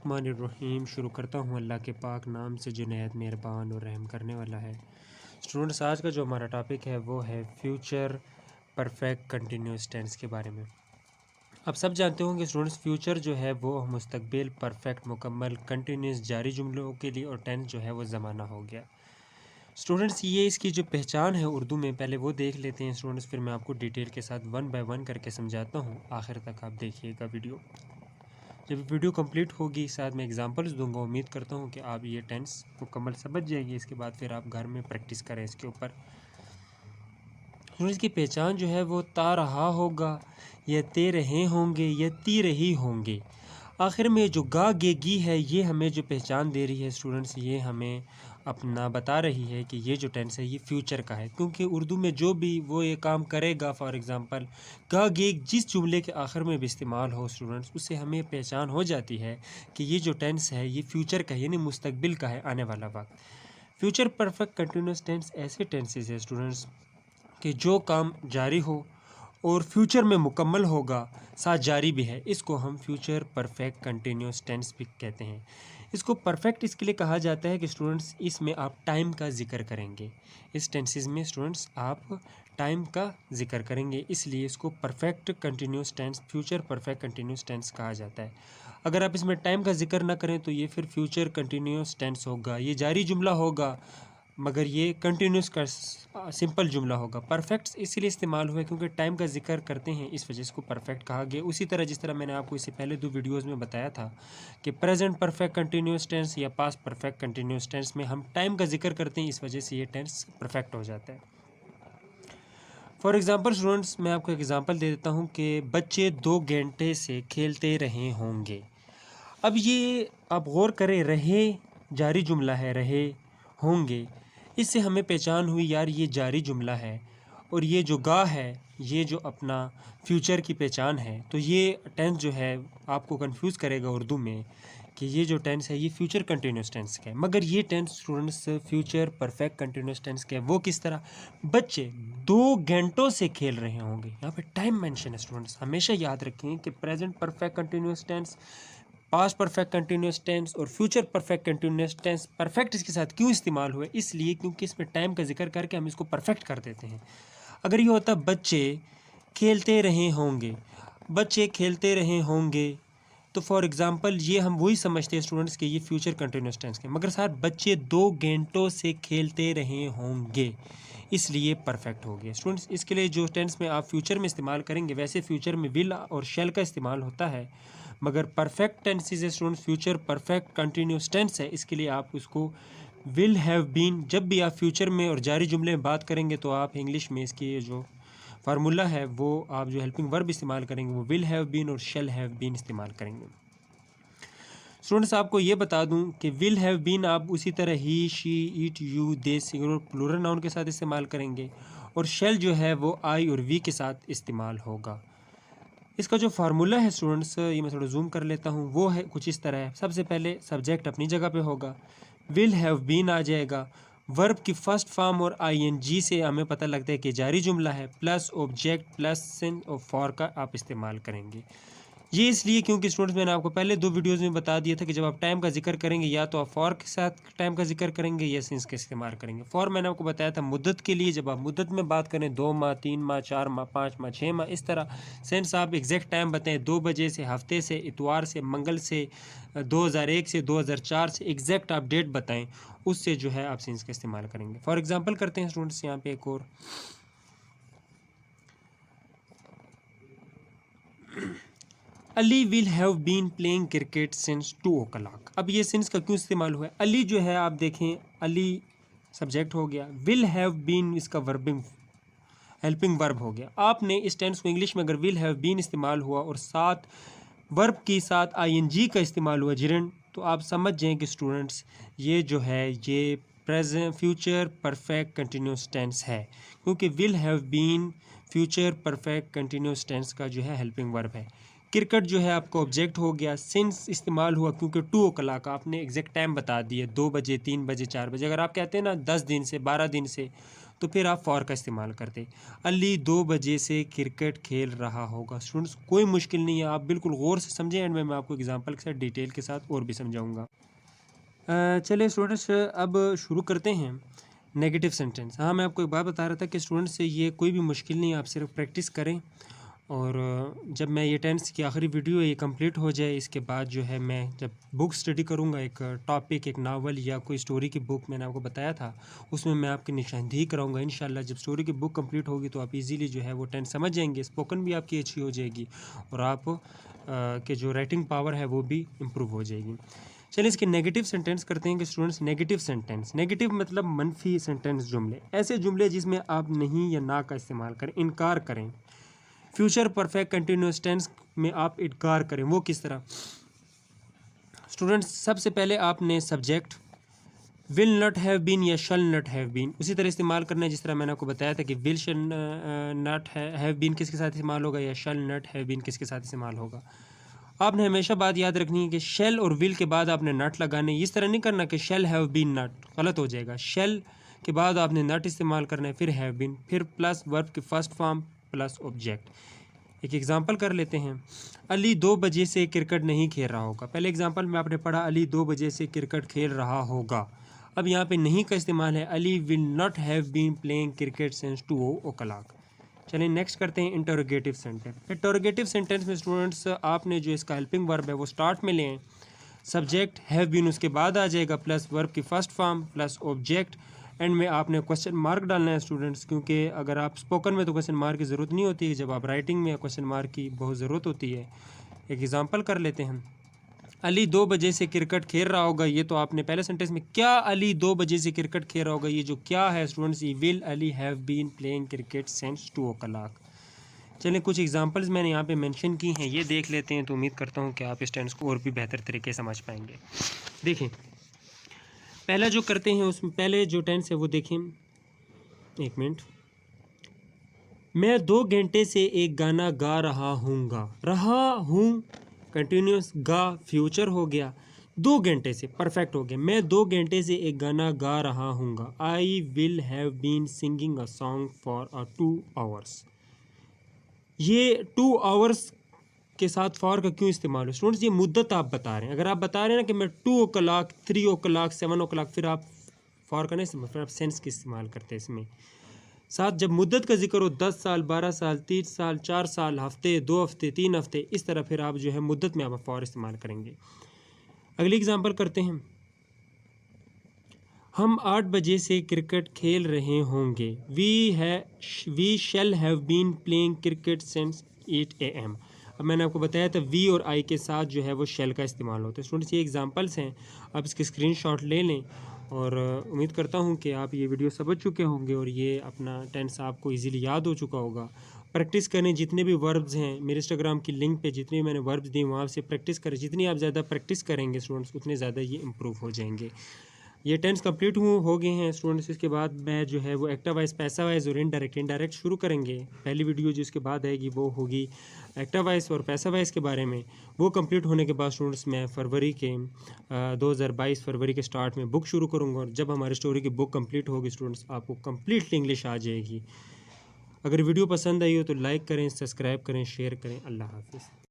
बिस्मिल्लाहिर्रहमानिर्रहीम। शुरू करता हूँ अल्लाह के पाक नाम से जो नहायत मेहरबान और रहम करने वाला है। स्टूडेंट्स, आज का जो हमारा टॉपिक है वो है फ्यूचर परफेक्ट कंटिन्यूस टेंस के बारे में। आप सब जानते होंगे स्टूडेंट्स, फ्यूचर जो है वो मुस्तकबिल, परफेक्ट, मुकम्मल, कंटिन्यूस, जारी जुमलों के लिए, और टेंस जो है वो ज़माना हो गया। स्टूडेंट्स, ये इसकी जो पहचान है उर्दू में, पहले वो देख लेते हैं स्टूडेंट्स, फिर मैं आपको डिटेल के साथ वन बाय वन करके समझाता हूँ। आखिर तक आप देखिएगा वीडियो। जब वीडियो कंप्लीट होगी साथ में एग्जांपल्स दूंगा। उम्मीद करता हूँ कि आप ये टेंस मुकम्मल समझ जाएंगे। इसके बाद फिर आप घर में प्रैक्टिस करें इसके ऊपर। इसकी पहचान जो है वो ता रहा होगा, या ते रहे होंगे, या ती रही होंगे। आखिर में जो गा गेगी है, ये हमें जो पहचान दे रही है स्टूडेंट्स, ये हमें अपना बता रही है कि ये जो टेंस है ये फ्यूचर का है। क्योंकि उर्दू में जो भी वो ये काम करेगा, फॉर एग्ज़ाम्पल गा गेग जिस जुमले के आखिर में भी इस्तेमाल हो स्टूडेंट्स, उससे हमें पहचान हो जाती है कि ये जो टेंस है ये फ्यूचर का है, यानी मुस्तकबिल का है, आने वाला वक्त। फ्यूचर परफेक्ट कंटिन्यूस टेंस ऐसे टेंसेस है स्टूडेंट्स कि जो काम जारी हो और फ्यूचर में मुकम्मल होगा, साथ जारी भी है, इसको हम फ्यूचर परफेक्ट कंटिन्यूस टेंस भी कहते हैं। इसको परफेक्ट इसके लिए कहा जाता है कि स्टूडेंट्स इसमें आप टाइम का जिक्र करेंगे। इस टेंसेस में स्टूडेंट्स आप टाइम का जिक्र करेंगे, इसलिए इसको perfect continuous tense, future perfect continuous tense कहा जाता है। अगर आप इसमें टाइम का जिक्र ना करें तो ये फिर फ्यूचर कंटिन्यूस टेंस होगा, ये जारी जुमला होगा, मगर ये कंटिन्यूस का सिंपल जुमला होगा। परफेक्ट इसीलिए इस्तेमाल हुआ है क्योंकि टाइम का जिक्र करते हैं, इस वजह से इसको परफेक्ट कहा गया। उसी तरह जिस तरह मैंने आपको इससे पहले 2 वीडियोस में बताया था कि प्रेजेंट परफेक्ट कंटिन्यूस टेंस या पास्ट परफेक्ट कंटिन्यूस टेंस में हम टाइम का जिक्र करते हैं, इस वजह से ये टेंस परफेक्ट हो जाता है। फॉर एग्ज़ाम्पल स्टूडेंट्स, मैं आपको एग्ज़ाम्पल दे देता हूँ कि बच्चे 2 घंटे से खेलते रहे होंगे। अब ये आप गौर करें, रहे जारी जुमला है, रहे होंगे, इससे हमें पहचान हुई यार ये जारी जुमला है, और ये जो गा है ये जो अपना फ्यूचर की पहचान है। तो ये टेंस जो है आपको कंफ्यूज करेगा उर्दू में कि ये जो टेंस है ये फ्यूचर कंटिन्यूस टेंस का है, मगर ये tense students future perfect continuous tense का है। वो किस तरह? बच्चे 2 घंटों से खेल रहे होंगे, यहाँ पे टाइम मेंशन है स्टूडेंट्स। हमेशा याद रखें कि present perfect continuous tense, past perfect continuous tense और future perfect continuous tense perfect इसके साथ क्यों इस्तेमाल हुए? इसलिए क्योंकि इसमें टाइम का जिक्र करके हम इसको परफेक्ट कर देते हैं। अगर ये होता बच्चे खेलते रहे होंगे, बच्चे खेलते रहे होंगे, तो फॉर एग्जांपल ये हम वही समझते हैं स्टूडेंट्स कि ये फ्यूचर कंटिन्यूस टेंस के, मगर साथ बच्चे 2 घंटों से खेलते रहे होंगे, इसलिए परफेक्ट हो गया स्टूडेंट्स। इसके लिए जो टेंस में आप फ्यूचर में इस्तेमाल करेंगे, वैसे फ्यूचर में विल और शैल का इस्तेमाल होता है, मगर परफेक्ट टेंसेस है students, future perfect continuous tense है, इसके लिए आप उसको विल हैव बीन, जब भी आप फ्यूचर में और जारी जुमले में बात करेंगे तो आप इंग्लिश में इसकी जो फार्मूला है वो आप जो हेल्पिंग वर्ब इस्तेमाल करेंगे वो विल हैव बीन और शेल हैव बीन इस्तेमाल करेंगे। स्टूडेंट्स, आपको ये बता दूं कि विल हैव बीन आप उसी तरह he, she, it, you, they singular plural noun के साथ इस्तेमाल करेंगे, और शेल जो है वो आई और वी के साथ इस्तेमाल होगा। इसका जो फार्मूला है स्टूडेंट्स, ये मैं थोड़ा जूम कर लेता हूँ, वो है कुछ इस तरह है। सबसे पहले सब्जेक्ट अपनी जगह पे होगा, विल हैव बीन आ जाएगा, वर्ब की फर्स्ट फॉर्म और आईएनजी से हमें पता लगता है कि जारी जुमला है, प्लस ऑब्जेक्ट प्लस सिन और फॉर का आप इस्तेमाल करेंगे। ये इसलिए क्योंकि स्टूडेंट्स मैंने आपको पहले 2 वीडियोज़ में बता दिया था कि जब आप टाइम का जिक्र करेंगे या तो आप फॉर के साथ टाइम का जिक्र करेंगे या सिंस का इस्तेमाल करेंगे। फॉर मैंने आपको बताया था मुद्दत के लिए, जब आप मुद्दत में बात करें 2 माह, 3 माह, 4 माह, 5 माह, 6 माह, इस तरह। सिंस आप एग्जैक्ट टाइम बताएं, 2 बजे से, हफ्ते से, इतवार से, मंगल से, 2001 से 2004 से, एग्जैक्ट आप डेट बताएं, उससे जो है आप सिंस का इस्तेमाल करेंगे। फॉर एग्जाम्पल करते हैं स्टूडेंट्स यहाँ पे एक और, Ali will have been playing cricket since 2 o'clock। अब ये सिंस का क्यों इस्तेमाल हुआ है? अली जो है आप देखें, अली सब्जेक्ट हो गया, विल हैव बीन इसका वर्बिंग हेल्पिंग वर्ब हो गया। आपने इस टेंस को इंग्लिश में अगर विल हैव बीन इस्तेमाल हुआ और साथ वर्ब के साथ आईएनजी का इस्तेमाल हुआ, जिरन, तो आप समझ जाएं कि स्टूडेंट्स ये जो है ये present future perfect continuous tense है, क्योंकि will have been future perfect continuous tense का जो है हेल्पिंग वर्ब है। क्रिकेट जो है आपका ऑब्जेक्ट हो गया, सिंस इस्तेमाल हुआ क्योंकि 2 o'clock आपने एग्जैक्ट टाइम बता दिया, 2 बजे, 3 बजे, 4 बजे। अगर आप कहते हैं ना 10 दिन से, 12 दिन से, तो फिर आप फॉर का इस्तेमाल करते। अली 2 बजे से क्रिकेट खेल रहा होगा। स्टूडेंट्स कोई मुश्किल नहीं है, आप बिल्कुल गौर से समझें, एंड में मैं आपको एग्जांपल के साथ डिटेल के साथ और भी समझाऊंगा। चलिए स्टूडेंट्स अब शुरू करते हैं नेगेटिव सेंटेंस। हाँ, मैं आपको एक बात बता रहा था कि स्टूडेंट्स से ये कोई भी मुश्किल नहीं है, आप सिर्फ प्रैक्टिस करें। और जब मैं ये टेंस की आखिरी वीडियो ये कंप्लीट हो जाए, इसके बाद जो है मैं जब बुक स्टडी करूँगा, एक टॉपिक, एक नावल या कोई स्टोरी की बुक मैंने आपको बताया था, उसमें मैं आपकी निशानदेही कराऊंगा इंशाल्लाह। जब स्टोरी की बुक कंप्लीट होगी तो आप इजीली जो है वो टेंस समझ जाएंगे, स्पोकन भी आपकी अच्छी हो जाएगी और आप के जो राइटिंग पावर है वो भी इम्प्रूव हो जाएगी। चलिए इसके नेगेटिव सेंटेंस करते हैं कि स्टूडेंट्स नेगेटिव सेंटेंस, नेगेटिव मतलब मनफी सेंटेंस, जुमले, ऐसे जुमले जिसमें आप नहीं या ना का इस्तेमाल करें, इनकार करें। फ्यूचर परफेक्ट कंटिन्यूस टेंस में आप इनकार करें, वो किस तरह? स्टूडेंट्स सबसे पहले आपने subject will not have been या शल नॉट हैव बीन उसी तरह इस्तेमाल करना है जिस तरह मैंने आपको बताया था कि will shall not have been किसके साथ इस्तेमाल होगा या शल नॉट हैव बीन किसके साथ इस्तेमाल होगा। आपने हमेशा बात याद रखनी है कि शेल और विल के बाद आपने नट लगाने, इस तरह नहीं करना कि शेल हैव बीन नट, गलत हो जाएगा। शेल के बाद आपने नट इस्तेमाल करना है, फिर हैव बीन, फिर प्लस वर्ब की फर्स्ट फॉर्म प्लस ऑब्जेक्ट। एक एग्जांपल कर लेते हैं, अली 2 बजे से क्रिकेट नहीं खेल रहा होगा। पहले एग्जांपल में आपने पढ़ा अली 2 बजे से क्रिकेट खेल रहा होगा। अब यहाँ पे नहीं का इस्तेमाल है, Ali will not have been playing cricket since 2 o'clock। चलिए नेक्स्ट करते हैं इंटरोगेटिव सेंटेंस। इंटरोगेटिव सेंटेंस में स्टूडेंट्स आपने जो इसका हेल्पिंग वर्ब है वो स्टार्ट में लें, सब्जेक्ट हैव बीन उसके बाद आ जाएगा, प्लस वर्ब की first form plus object, and में आपने क्वेश्चन मार्क डालना है स्टूडेंट्स, क्योंकि अगर आप स्पोकन में तो क्वेश्चन मार्क की ज़रूरत नहीं होती है, जब आप राइटिंग में क्वेश्चन मार्क की बहुत ज़रूरत होती है। एक एग्जांपल कर लेते हैं, अली 2 बजे से क्रिकेट खेल रहा होगा। ये तो आपने पहले सेंटेंस में, क्या अली 2 बजे से क्रिकेट खेल रहा होगा, ये जो क्या है स्टूडेंट्स, ये will Ali have been playing cricket since 2 o'clock। चलिए कुछ एग्जांपल्स मैंने यहाँ पे मेंशन की हैं, ये देख लेते हैं, तो उम्मीद करता हूँ कि आप इस टेंस को और भी बेहतर तरीके से समझ पाएंगे। देखें पहला जो करते हैं उसमें पहले जो टेंस है वो देखें, एक मिनट, मैं 2 घंटे से एक गाना गा रहा हूँ कंटिन्यूस, गा फ्यूचर हो गया, 2 घंटे से परफेक्ट हो गया, मैं 2 घंटे से एक गाना गा रहा हूँ, I will have been singing a song for 2 hours। ये 2 hours के साथ फॉर का क्यों इस्तेमाल हो स्टूडेंट्स, ये मुद्दत आप बता रहे हैं। अगर आप बता रहे हैं ना कि मैं 2 o'clock 3 o'clock 7 o'clock, फिर आप फॉर का नहीं इस्तेमाल, फिर आप सेंस की इस्तेमाल करते हैं इसमें। साथ जब मुद्दत का जिक्र हो 10 साल 12 साल 30 साल 4 साल, हफ्ते 2 हफ्ते 3 हफ्ते, इस तरह फिर आप जो है मुद्दत में आप फॉर इस्तेमाल करेंगे। अगली एग्जांपल करते हैं, हम 8 बजे से क्रिकेट खेल रहे होंगे, we shall have been playing cricket since 8 AM। अब मैंने आपको बताया था वी और आई के साथ जो है वो शेल का इस्तेमाल होता है। स्टूडेंट्स ये एग्जांपल्स हैं, आप इसके स्क्रीनशॉट ले लें और उम्मीद करता हूँ कि आप ये वीडियो समझ चुके होंगे और ये अपना टेंस आपको इजीली याद हो चुका होगा। प्रैक्टिस करें, जितने भी वर्ब्स हैं मेरे इंस्टाग्राम की लिंक पे जितने मैंने वर्ब्स दिए वहाँ से प्रैक्टिस करें। जितनी आप ज़्यादा प्रैक्टिस करेंगे स्टूडेंट्स उतने ज़्यादा ये इम्प्रूव हो जाएंगे। ये टेंस कंप्लीट हो गए हैं स्टूडेंट्स। इसके बाद मैं जो है वो एक्टिव वाइज, पैसा वाइज और इनडायरेक्ट शुरू करेंगे। पहली वीडियो जो इसके बाद आएगी वो होगी एक्टिव वाइज और पैसा वाइज के बारे में। वो कंप्लीट होने के बाद स्टूडेंट्स मैं फरवरी के 2022 फरवरी के स्टार्ट में बुक शुरू करूँगा और जब हमारी स्टोरी की बुक कंप्लीट होगी स्टूडेंट्स आपको कंप्लीटली इंग्लिश आ जाएगी। अगर वीडियो पसंद आई हो तो लाइक करें, सब्सक्राइब करें, शेयर करें। अल्लाह हाफिज़।